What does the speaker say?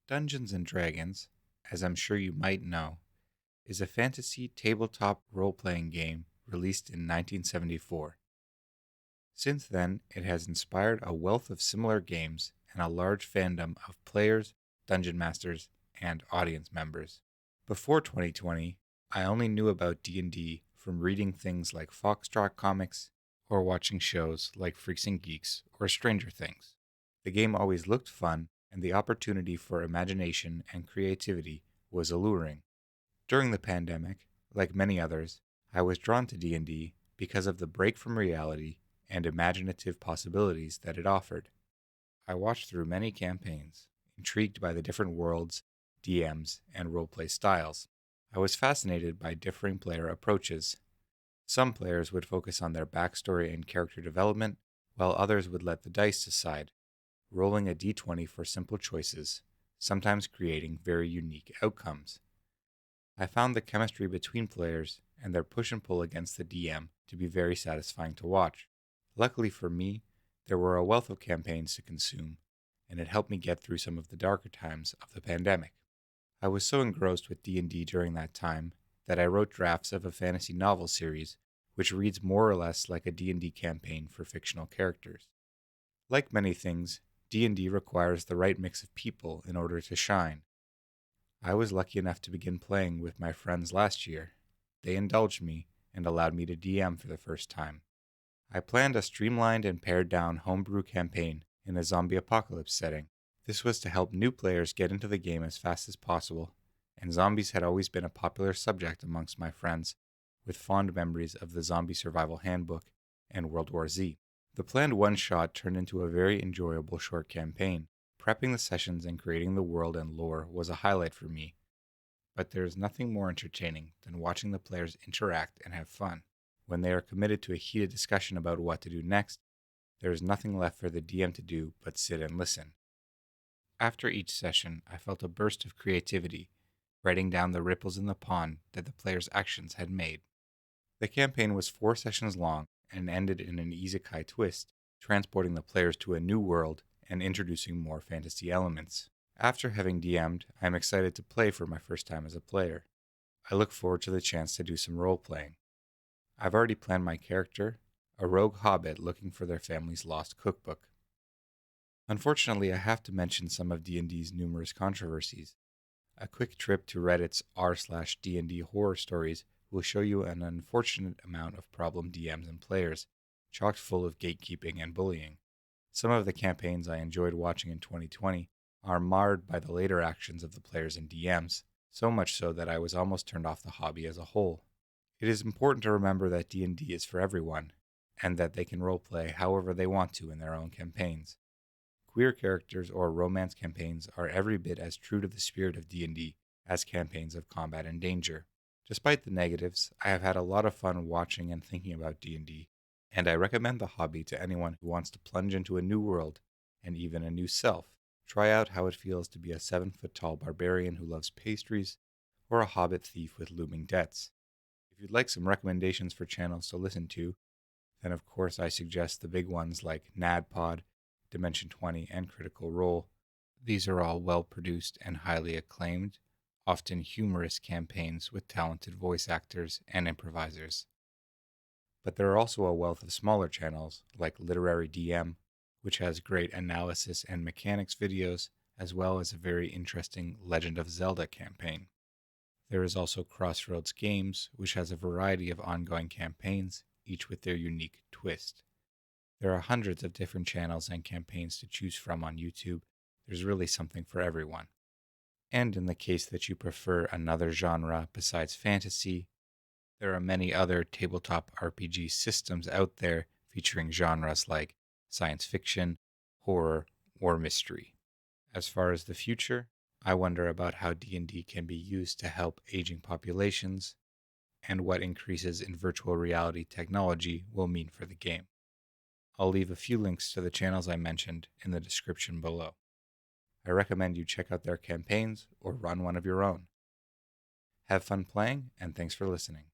Dungeons & Dragons, as I'm sure you might know, is a fantasy tabletop role-playing game released in 1974. Since then, it has inspired a wealth of similar games and a large fandom of players, dungeon masters, and audience members. Before 2020, I only knew about D&D from reading things like Foxtrot comics or watching shows like Freaks and Geeks or Stranger Things. The game always looked fun, and the opportunity for imagination and creativity was alluring. During the pandemic, like many others, I was drawn to D&D because of the break from reality and imaginative possibilities that it offered. I watched through many campaigns, intrigued by the different worlds, DMs, and roleplay styles. I was fascinated by differing player approaches. Some players would focus on their backstory and character development, while others would let the dice decide, rolling a d20 for simple choices, sometimes creating very unique outcomes. I found the chemistry between players and their push and pull against the DM to be very satisfying to watch. Luckily for me, there were a wealth of campaigns to consume, and it helped me get through some of the darker times of the pandemic. I was so engrossed with D&D during that time that I wrote drafts of a fantasy novel series which reads more or less like a D&D campaign for fictional characters. Like many things, D&D requires the right mix of people in order to shine. I was lucky enough to begin playing with my friends last year. They indulged me and allowed me to DM for the first time. I planned a streamlined and pared down homebrew campaign in a zombie apocalypse setting. This was to help new players get into the game as fast as possible, and zombies had always been a popular subject amongst my friends, with fond memories of the Zombie Survival Handbook and World War Z. The planned one-shot turned into a very enjoyable short campaign. Prepping the sessions and creating the world and lore was a highlight for me, but there is nothing more entertaining than watching the players interact and have fun. When they are committed to a heated discussion about what to do next, there is nothing left for the DM to do but sit and listen. After each session, I felt a burst of creativity, writing down the ripples in the pond that the players' actions had made. The campaign was 4 sessions long and ended in an isekai twist, transporting the players to a new world and introducing more fantasy elements. After having DM'd, I am excited to play for my first time as a player. I look forward to the chance to do some role-playing. I've already planned my character, a rogue hobbit looking for their family's lost cookbook. Unfortunately, I have to mention some of D&D's numerous controversies. A quick trip to Reddit's r/D&D horror stories will show you an unfortunate amount of problem DMs and players, chocked full of gatekeeping and bullying. Some of the campaigns I enjoyed watching in 2020 are marred by the later actions of the players and DMs, so much so that I was almost turned off the hobby as a whole. It is important to remember that D&D is for everyone, and that they can roleplay however they want to in their own campaigns. Queer characters or romance campaigns are every bit as true to the spirit of D&D as campaigns of combat and danger. Despite the negatives, I have had a lot of fun watching and thinking about D&D, and I recommend the hobby to anyone who wants to plunge into a new world and even a new self. Try out how it feels to be a 7-foot-tall barbarian who loves pastries, or a hobbit thief with looming debts. If you'd like some recommendations for channels to listen to, then of course I suggest the big ones like NADPod, Dimension 20, and Critical Role. These are all well-produced and highly acclaimed, often humorous campaigns with talented voice actors and improvisers. But there are also a wealth of smaller channels like Literary DM, which has great analysis and mechanics videos, as well as a very interesting Legend of Zelda campaign. There is also Crossroads Games, which has a variety of ongoing campaigns, each with their unique twist. There are hundreds of different channels and campaigns to choose from on YouTube. There's really something for everyone. And in the case that you prefer another genre besides fantasy, there are many other tabletop RPG systems out there featuring genres like science fiction, horror, or mystery. As far as the future, I wonder about how D&D can be used to help aging populations, and what increases in virtual reality technology will mean for the game. I'll leave a few links to the channels I mentioned in the description below. I recommend you check out their campaigns or run one of your own. Have fun playing, and thanks for listening.